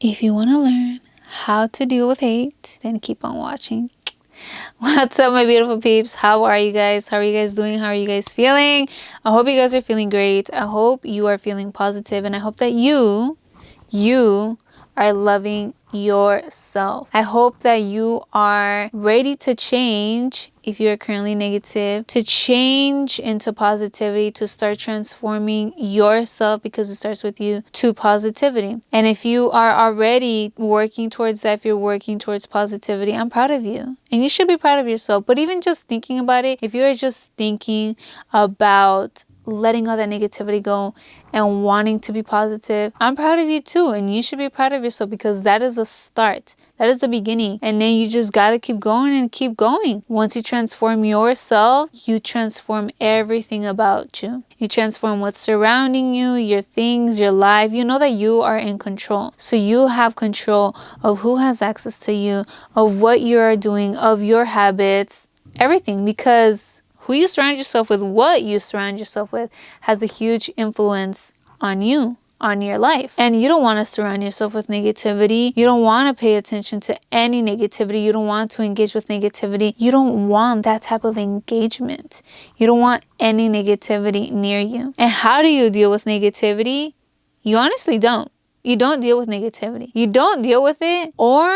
If you want to learn how to deal with hate, then keep on watching. What's up, my beautiful peeps? How are you guys? How are you guys doing? How are you guys feeling? I hope you guys are feeling great. I hope you are feeling positive, and I hope that you are loving yourself. I hope that you are ready to change if you're currently negative, to change into positivity, to start transforming yourself, because it starts with you, to positivity. And if you are already working towards that, if you're working towards positivity, I'm proud of you. And you should be proud of yourself. But even just thinking about it, if you're just thinking about letting all that negativity go and wanting to be positive, I'm proud of you too. And you should be proud of yourself, because that is a start. That is the beginning. And then you just got to keep going and keep going. Once you transform yourself, you transform everything about you. You transform what's surrounding you, your things, your life. You know that you are in control. So you have control of who has access to you, of what you are doing, of your habits, everything. Because who you surround yourself with, what you surround yourself with, has a huge influence on you, on your life. And you don't want to surround yourself with negativity. You don't want to pay attention to any negativity. You don't want to engage with negativity. You don't want that type of engagement. You don't want any negativity near you. And how do you deal with negativity? You honestly don't. You don't deal with negativity. You don't deal with it, or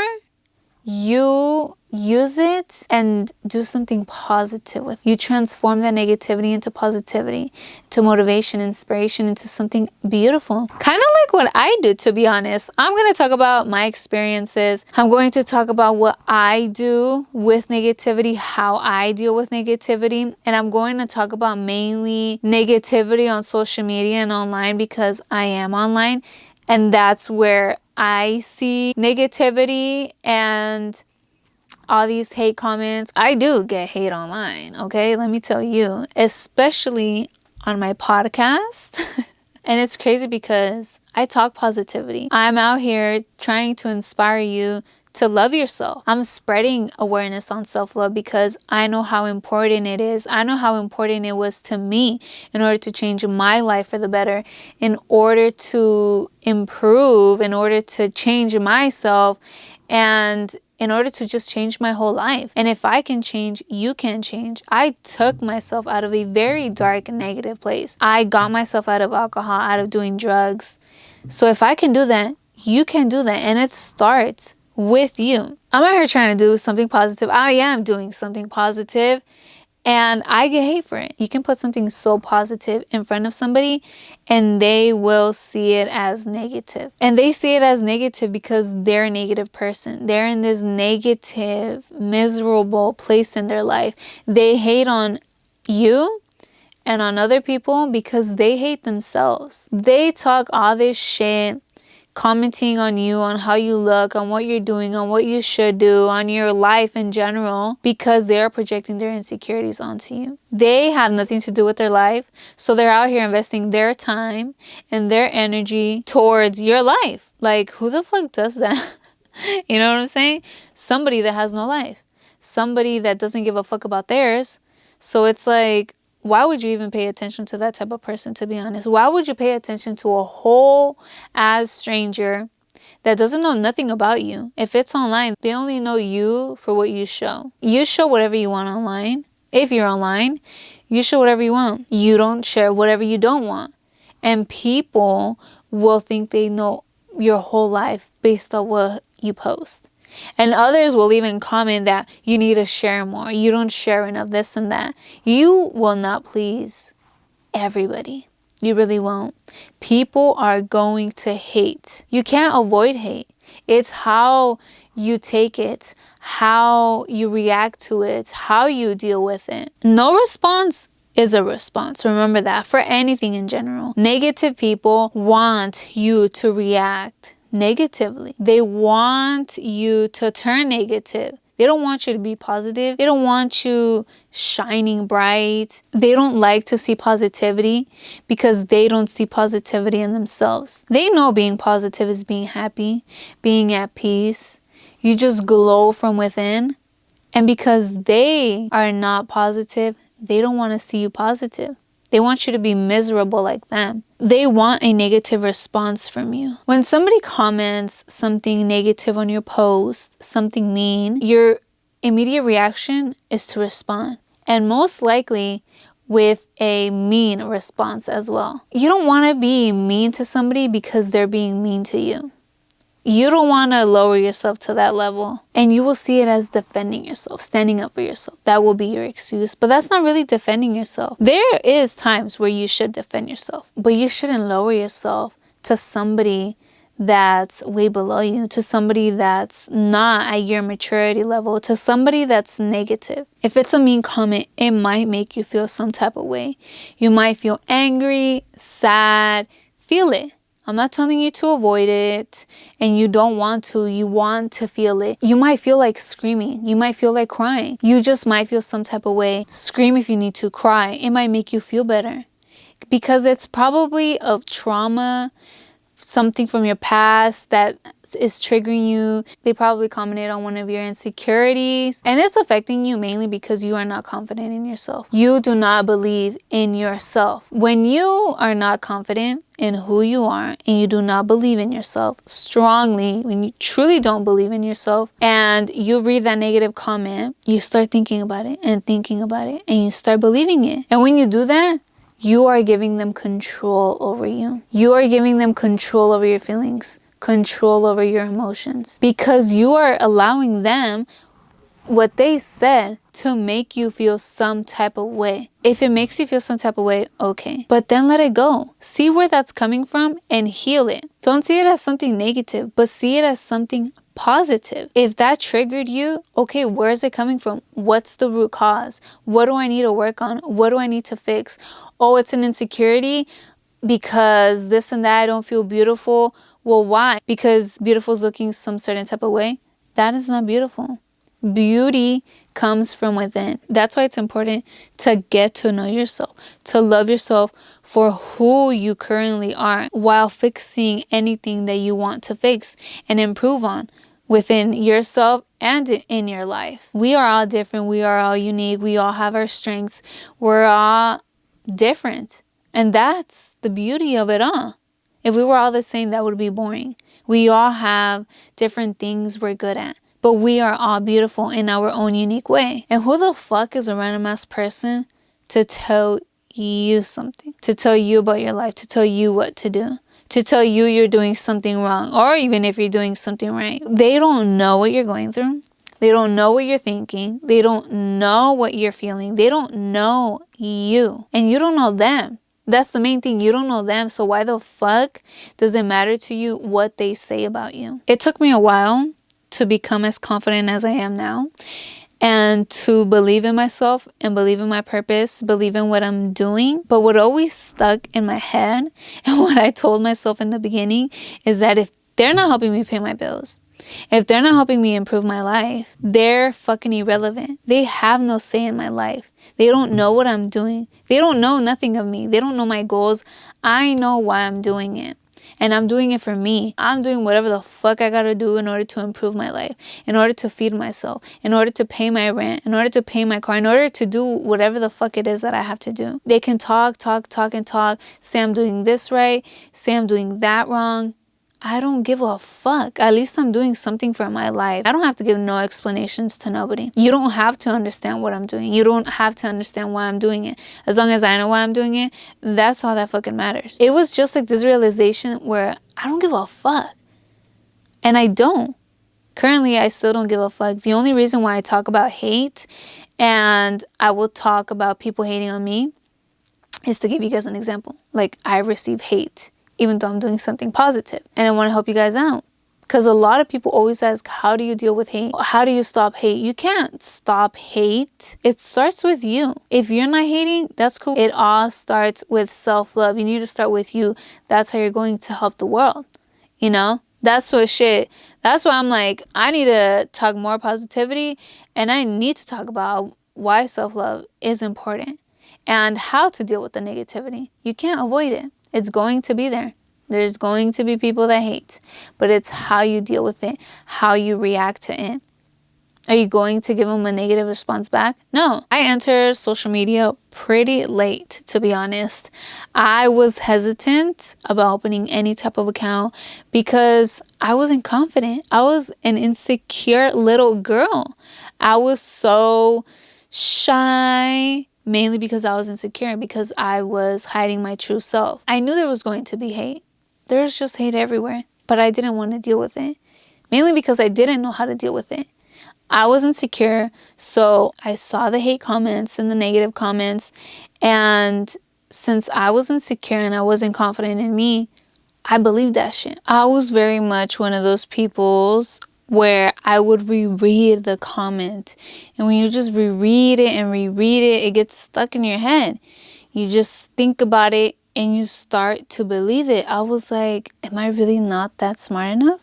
you use it and do something positive with it. You transform that negativity into positivity, to motivation, inspiration, into something beautiful. Kind of like what I do, to be honest. I'm going to talk about my experiences. I'm going to talk about what I do with negativity, how I deal with negativity. And I'm going to talk about mainly negativity on social media and online, because I am online. And that's where I see negativity and all these hate comments. I do get hate online, okay? Let me tell you, especially on my podcast. And it's crazy because I talk positivity. I'm out here trying to inspire you to love yourself. I'm spreading awareness on self-love because I know how important it is. I know how important it was to me in order to change my life for the better, in order to improve, in order to change myself, and in order to just change my whole life. And if I can change, you can change. I took myself out of a very dark and negative place. I got myself out of alcohol, out of doing drugs. So if I can do that, you can do that. And it starts with you. I'm out here trying to do something positive. I am doing something positive. And I get hate for it. You can put something so positive in front of somebody and they will see it as negative. And they see it as negative because they're a negative person. They're in this negative, miserable place in their life. They hate on you and on other people because they hate themselves. They talk all this shit, commenting on you, on how you look, on what you're doing, on what you should do, on your life in general, because they're projecting their insecurities onto you. They have nothing to do with their life, so they're out here investing their time and their energy towards your life. Like, who the fuck does that? You know what I'm saying? Somebody that has no life. Somebody that doesn't give a fuck about theirs. So it's like, why would you even pay attention to that type of person, to be honest? Why would you pay attention to a whole ass stranger that doesn't know nothing about you? If it's online, they only know you for what you show. You show whatever you want online. If you're online, you show whatever you want. You don't share whatever you don't want. And people will think they know your whole life based on what you post. And others will even comment that you need to share more. You don't share enough, this and that. You will not please everybody. You really won't. People are going to hate. You can't avoid hate. It's how you take it, how you react to it, how you deal with it. No response is a response. Remember that, for anything in general. Negative people want you to react negatively. They want you to turn negative. They don't want you to be positive. They don't want you shining bright. They don't like to see positivity because they don't see positivity in themselves. They know being positive is being happy, being at peace. You just glow from within. And because they are not positive, they don't want to see you positive. They want you to be miserable like them. They want a negative response from you. When somebody comments something negative on your post, something mean, your immediate reaction is to respond. And most likely with a mean response as well. You don't want to be mean to somebody because they're being mean to you. You don't want to lower yourself to that level. And you will see it as defending yourself, standing up for yourself. That will be your excuse. But that's not really defending yourself. There is times where you should defend yourself. But you shouldn't lower yourself to somebody that's way below you, to somebody that's not at your maturity level, to somebody that's negative. If it's a mean comment, it might make you feel some type of way. You might feel angry, sad, feel it. I'm not telling you to avoid it, and you don't want to. You want to feel it. You might feel like screaming. You might feel like crying. You just might feel some type of way. Scream if you need to. Cry. It might make you feel better because it's probably a trauma, something from your past that is triggering you. They probably commented on one of your insecurities, and it's affecting you mainly because you are not confident in yourself. You do not believe in yourself. When you are not confident in who you are and you do not believe in yourself strongly, when you truly don't believe in yourself and you read that negative comment, you start thinking about it and thinking about it and you start believing it. And when you do that, you are giving them control over you. You are giving them control over your feelings, control over your emotions, because you are allowing them, what they said, to make you feel some type of way. If it makes you feel some type of way, okay. But then let it go. See where that's coming from and heal it. Don't see it as something negative, but see it as something positive. If that triggered you, okay, where is it coming from? What's the root cause? What do I need to work on? What do I need to fix? Oh, it's an insecurity because this and that, I don't feel beautiful. Well, why? Because beautiful is looking some certain type of way. That is not beautiful. Beauty comes from within. That's why it's important to get to know yourself, to love yourself for who you currently are while fixing anything that you want to fix and improve on within yourself and in your life. We are all different. We are all unique. We all have our strengths. We're all different. And that's the beauty of it all. If we were all the same, that would be boring. We all have different things we're good at. But we are all beautiful in our own unique way. And who the fuck is a random ass person to tell you something? To tell you about your life, to tell you what to do, to tell you you're doing something wrong, or even if you're doing something right. They don't know what you're going through. They don't know what you're thinking. They don't know what you're feeling. They don't know you. And you don't know them. That's the main thing. You don't know them. So why the fuck does it matter to you what they say about you? It took me a while to become as confident as I am now, and to believe in myself and believe in my purpose, believe in what I'm doing. But what always stuck in my head and what I told myself in the beginning is that if they're not helping me pay my bills, if they're not helping me improve my life, they're fucking irrelevant. They have no say in my life. They don't know what I'm doing. They don't know nothing of me. They don't know my goals. I know why I'm doing it. And I'm doing it for me. I'm doing whatever the fuck I gotta do in order to improve my life, in order to feed myself, in order to pay my rent, in order to pay my car, in order to do whatever the fuck it is that I have to do. They can talk, say I'm doing this right, say I'm doing that wrong. I don't give a fuck. At least I'm doing something for my life. I don't have to give no explanations to nobody. You don't have to understand what I'm doing. You don't have to understand why I'm doing it. As long as I know why I'm doing it, that's all that fucking matters. It was just like this realization where I don't give a fuck. And I don't. Currently, I still don't give a fuck. The only reason why I talk about hate and I will talk about people hating on me is to give you guys an example. Like, I receive hate even though I'm doing something positive. And I want to help you guys out. Because a lot of people always ask, how do you deal with hate? How do you stop hate? You can't stop hate. It starts with you. If you're not hating, that's cool. It all starts with self-love. You need to start with you. That's how you're going to help the world. You know? That's what shit. That's why I'm like, I need to talk more positivity. And I need to talk about why self-love is important. And how to deal with the negativity. You can't avoid it. It's going to be there. There's going to be people that hate. But it's how you deal with it, how you react to it. Are you going to give them a negative response back? No. I entered social media pretty late, to be honest. I was hesitant about opening any type of account because I wasn't confident. I was an insecure little girl. I was so shy, mainly because I was insecure, because I was hiding my true self. I knew there was going to be hate. There's just hate everywhere, but I didn't want to deal with it, mainly because I didn't know how to deal with it. I was insecure, so I saw the hate comments and the negative comments, and since I was insecure and I wasn't confident in me, I believed that shit. I was very much one of those peoples where I would reread the comment, and when you just reread it and reread it, it gets stuck in your head. You just think about it and you start to believe it. I was like, am I really not that smart enough?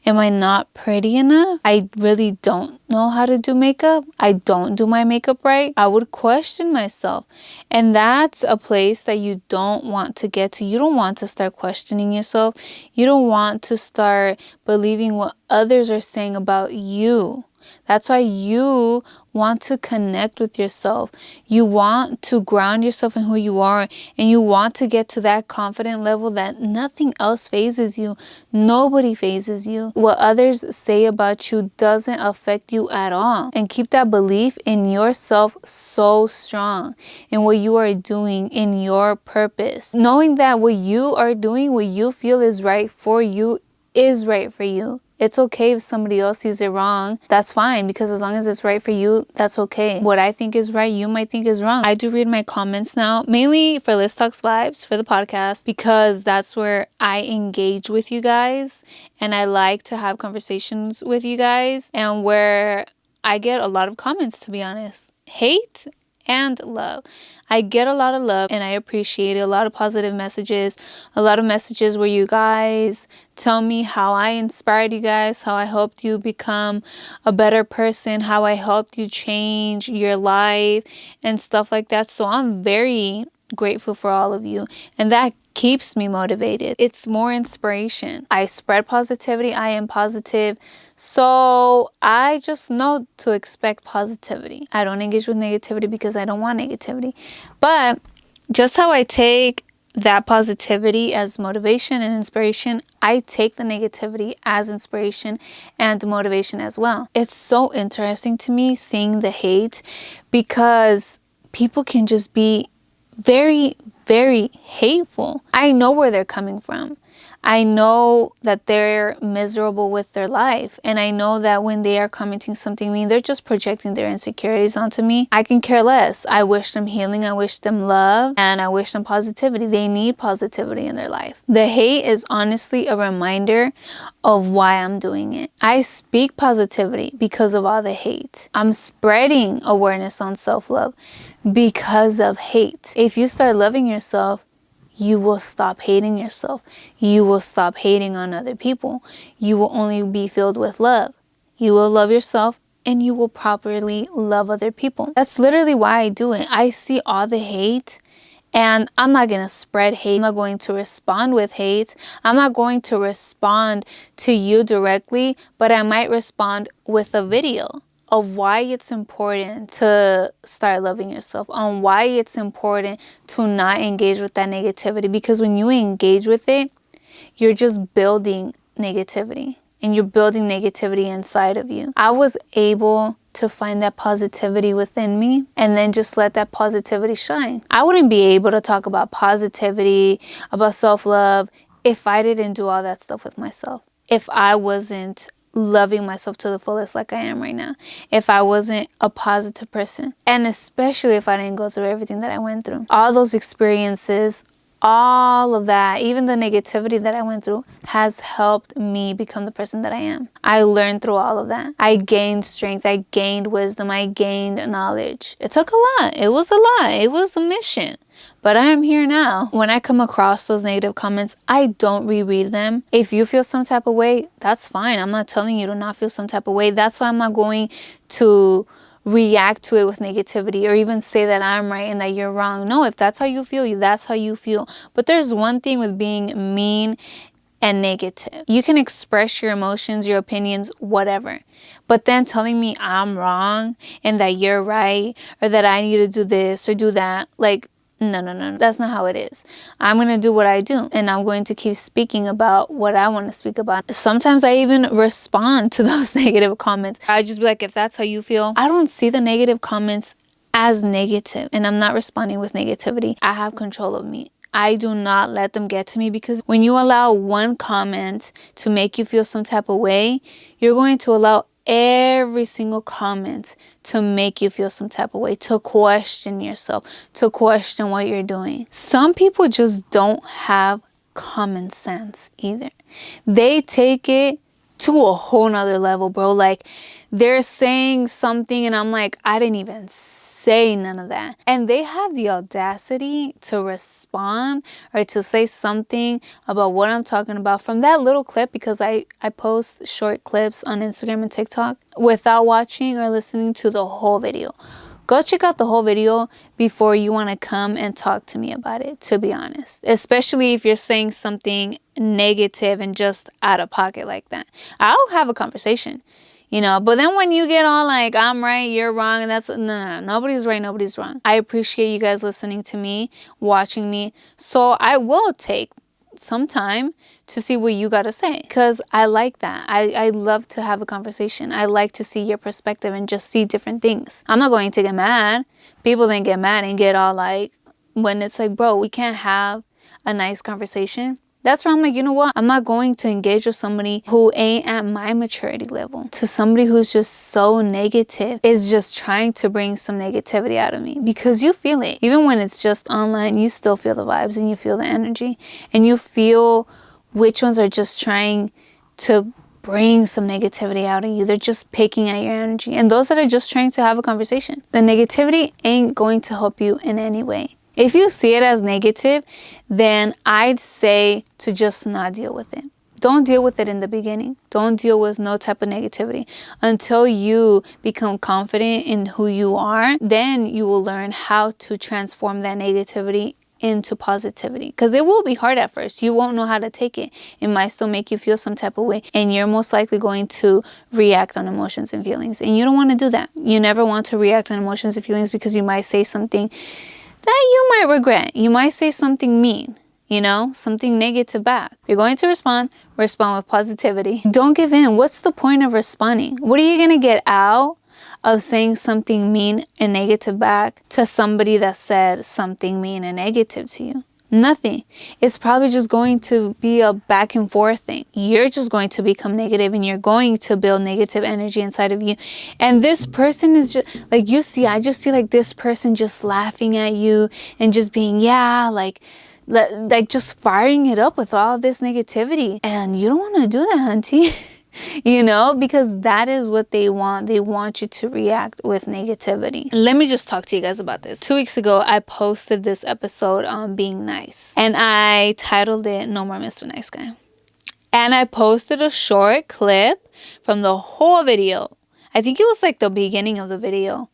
Am I not pretty enough? I really don't know how to do makeup. I don't do my makeup right. I would question myself. And that's a place that you don't want to get to. You don't want to start questioning yourself. You don't want to start believing what others are saying about you. That's why you want to connect with yourself. You want to ground yourself in who you are, and you want to get to that confident level that nothing else phases you. Nobody phases you. What others say about you doesn't affect you at all. And keep that belief in yourself so strong, in what you are doing, in your purpose. Knowing that what you are doing, what you feel is right for you, is right for you. It's okay if somebody else sees it wrong. That's fine, because as long as it's right for you, that's okay. What I think is right, you might think is wrong. I do read my comments now, mainly for Lis Talks Vibes, for the podcast, because that's where I engage with you guys, and I like to have conversations with you guys, and where I get a lot of comments, to be honest. Hate and love. I get a lot of love, and I appreciate it. A lot of positive messages, a lot of messages where you guys tell me how I inspired you guys, how I helped you become a better person, how I helped you change your life and stuff like that. So I'm very grateful for all of you, and that keeps me motivated. It's more inspiration. I spread positivity. I am positive. So I just know to expect positivity. I don't engage with negativity because I don't want negativity. But just how I take that positivity as motivation and inspiration, I take the negativity as inspiration and motivation as well. It's so interesting to me seeing the hate, because people can just be very, very hateful. I know where they're coming from. I know that they're miserable with their life. And I know that when they are commenting something mean, they're just projecting their insecurities onto me. I can care less. I wish them healing. I wish them love. And I wish them positivity. They need positivity in their life. The hate is honestly a reminder of why I'm doing it. I speak positivity because of all the hate. I'm spreading awareness on self-love because of hate. If you start loving yourself, you will stop hating yourself. You will stop hating on other people. You will only be filled with love. You will love yourself, and you will properly love other people. That's literally why I do it. I see all the hate, and I'm not going to spread hate. I'm not going to respond with hate. I'm not going to respond to you directly, but I might respond with a video of why it's important to start loving yourself, on why it's important to not engage with that negativity. Because when you engage with it, you're just building negativity, and you're building negativity inside of you. I was able to find that positivity within me, and then just let that positivity shine. I wouldn't be able to talk about positivity, about self-love, if I didn't do all that stuff with myself. If I wasn't loving myself to the fullest like I am right now. If I wasn't a positive person. And especially if I didn't go through everything that I went through. All those experiences, all of that, even the negativity that I went through, has helped me become the person that I am. I learned through all of that. I gained strength. I gained wisdom. I gained knowledge. It took a lot. It was a lot. It was a mission. But I am here now. When I come across those negative comments, I don't reread them. If you feel some type of way, that's fine. I'm not telling you to not feel some type of way. That's why I'm not going to react to it with negativity, or even say that I'm right and that you're wrong. No, if that's how you feel, that's how you feel. But there's one thing with being mean and negative. You can express your emotions, your opinions, whatever. But then telling me I'm wrong and that you're right, or that I need to do this or do that, like, no. That's not how it is. I'm going to do what I do, and I'm going to keep speaking about what I want to speak about. Sometimes I even respond to those negative comments. I just be like, if that's how you feel, I don't see the negative comments as negative, and I'm not responding with negativity. I have control of me. I do not let them get to me, because when you allow one comment to make you feel some type of way, you're going to allow every single comment to make you feel some type of way, to question yourself, to question what you're doing. Some people just don't have common sense either. They take it to a whole nother level, bro. Like, they're saying something and I'm like, I didn't even say none of that. And they have the audacity to respond or to say something about what I'm talking about from that little clip, because I post short clips on Instagram and TikTok without watching or listening to the whole video. Go check out the whole video before you want to come and talk to me about it, to be honest. Especially if you're saying something negative and just out of pocket like that. I'll have a conversation, but then when you get all like, I'm right, you're wrong, and that's, no, nobody's right, nobody's wrong. I appreciate you guys listening to me, watching me. So I will take some time to see what you got to say, because I like that. I love to have a conversation. I like to see your perspective and just see different things. I'm not going to get mad. People then get mad and get all like, when it's like, bro, we can't have a nice conversation. That's where I'm like, you know what? I'm not going to engage with somebody who ain't at my maturity level. To somebody who's just so negative, is just trying to bring some negativity out of me, because you feel it. Even when it's just online, you still feel the vibes and you feel the energy, and you feel which ones are just trying to bring some negativity out of you. They're just picking at your energy. And those that are just trying to have a conversation, the negativity ain't going to help you in any way. If you see it as negative, then I'd say to just not deal with it. Don't deal with it in the beginning. Don't deal with no type of negativity until you become confident in who you are. Then you will learn how to transform that negativity into positivity, because it will be hard at first. You won't know how to take it. It might still make you feel some type of way, and you're most likely going to react on emotions and feelings, and you don't want to do that. You never want to react on emotions and feelings, because you might say something that you might regret. You might say something mean, something negative back. You're going to respond with positivity. Don't give in. What's the point of responding? What are you going to get out of saying something mean and negative back to somebody that said something mean and negative to you? Nothing. It's probably just going to be a back and forth thing. You're just going to become negative, and you're going to build negative energy inside of you. And this person is just like, I just see like this person just laughing at you and just being, like just firing it up with all this negativity. And you don't want to do that, hunty. Because that is what they want. They want you to react with negativity. Let me just talk to you guys about this. 2 weeks ago, I posted this episode on being nice, and I titled it No More Mr. Nice Guy. And I posted a short clip from the whole video. I think it was like the beginning of the video,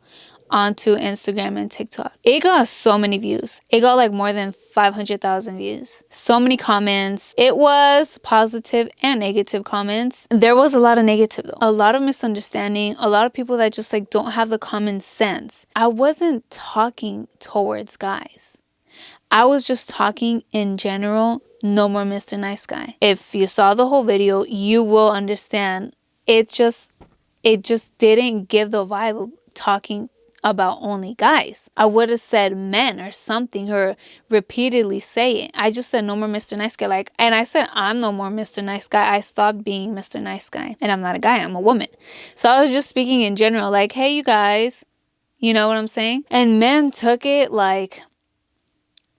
onto Instagram and TikTok. It got so many views. It got like more than 500,000 views. So many comments. It was positive and negative comments. There was a lot of negative though. A lot of misunderstanding. A lot of people that just like don't have the common sense. I wasn't talking towards guys. I was just talking in general. No more Mr. Nice Guy. If you saw the whole video, you will understand. It just didn't give the vibe of talking about only guys. I would have said men or something, or repeatedly say it. I just said no more Mr. Nice Guy. And I said I'm no more Mr. Nice Guy. I stopped being Mr. Nice Guy. And I'm not a guy, I'm a woman. So I was just speaking in general, like, hey, you guys, you know what I'm saying? And men took it like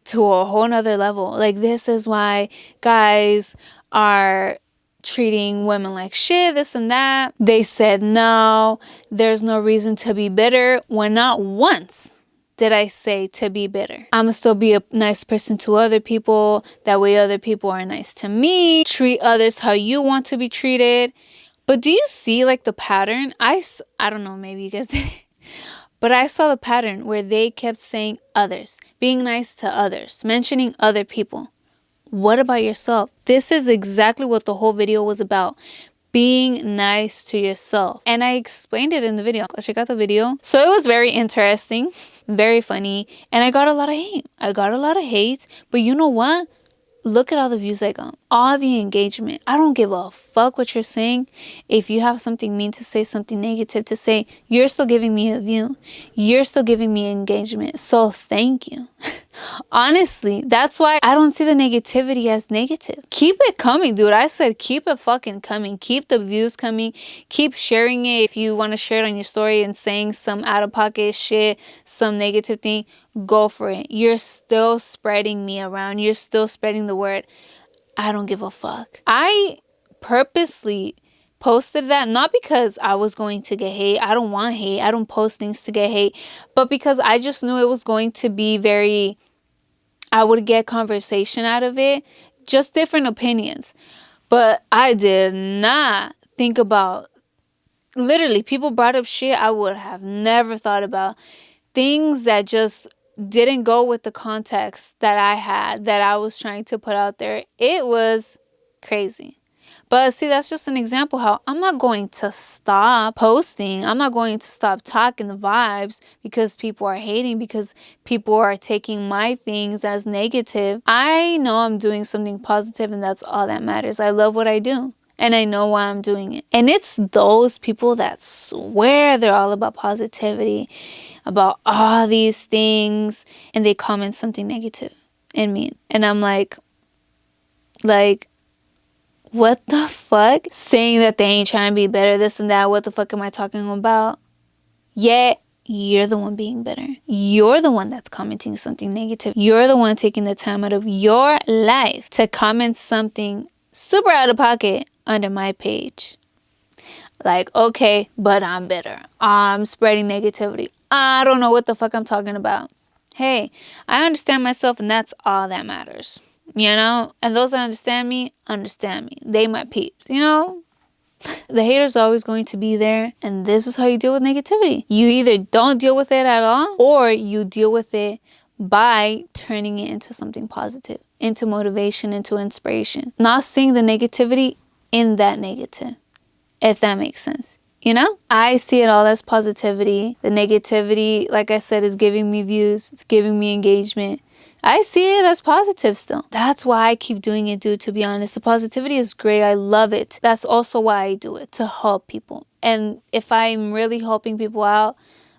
to a whole nother level. Like, this is why guys are treating women like shit, this and that. They said, no, there's no reason to be bitter, when not once did I say to be bitter. I'm gonna still be a nice person to other people. That way other people are nice to me. Treat others how you want to be treated. But do you see like the pattern? I don't know, maybe you guys did. But I saw the pattern where they kept saying others, being nice to others, mentioning other people. What about yourself? This is exactly what the whole video was about. Being nice to yourself. And I explained it in the video. Check out the video. So it was very interesting, very funny. And I got a lot of hate. But you know what? Look at all the views I got. All the engagement. I don't give a fuck what you're saying. If you have something mean to say, something negative to say, you're still giving me a view. You're still giving me engagement. So thank you. Honestly, that's why I don't see the negativity as negative. Keep it coming, dude. I said keep it fucking coming. Keep the views coming. Keep sharing it. If you want to share it on your story and saying some out of pocket shit, some negative thing, go for it. You're still spreading me around. You're still spreading the word. I don't give a fuck. I purposely posted that not because I was going to get hate. I don't want hate. I don't post things to get hate. But because I just knew it was going to be very... I would get conversation out of it. Just different opinions. But I did not think about... Literally, people brought up shit I would have never thought about. Things that just didn't go with the context that I had, that I was trying to put out there. It was crazy. But see, that's just an example how I'm not going to stop posting. I'm not going to stop talking the vibes because people are hating, because people are taking my things as negative. I know I'm doing something positive, and that's all that matters. I love what I do. And I know why I'm doing it. And it's those people that swear they're all about positivity, about all these things, and they comment something negative and mean. And I'm like, what the fuck? Saying that they ain't trying to be better, this and that. What the fuck am I talking about? Yet, you're the one being better. You're the one that's commenting something negative. You're the one taking the time out of your life to comment something super out of pocket under my page. Like, okay, but I'm better. I'm spreading negativity. I don't know what the fuck I'm talking about. Hey, I understand myself, and that's all that matters. You know? And those that understand me. They my peeps, you know? The haters are always going to be there, and this is how you deal with negativity. You either don't deal with it at all, or you deal with it by turning it into something positive, into motivation, into inspiration. Not seeing the negativity in that negative, if that makes sense. You know, I see it all as positivity. The negativity, like I said, is giving me views. It's giving me engagement. I see it as positive still. That's why I keep doing it, dude, to be honest. The positivity is great. I love it. That's also why I do it, to help people. And if I'm really helping people out,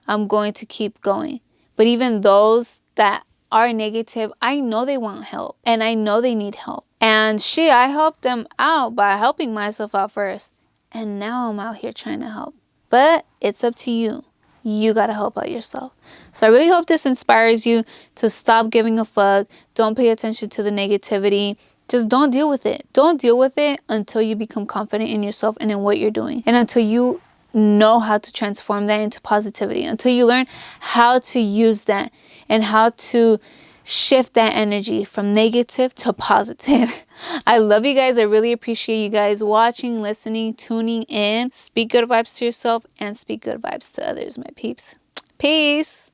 I'm going to keep going. But even those that are negative, I know they want help. And I know they need help. And shit, I helped them out by helping myself out first. And now I'm out here trying to help. But it's up to you. You gotta help out yourself. So I really hope this inspires you to stop giving a fuck. Don't pay attention to the negativity. Just don't deal with it. Don't deal with it until you become confident in yourself and in what you're doing. And until you know how to transform that into positivity. Until you learn how to use that and how to shift that energy from negative to positive. I love you guys. I really appreciate you guys watching, listening, tuning in. Speak good vibes to yourself and speak good vibes to others, my peeps. Peace.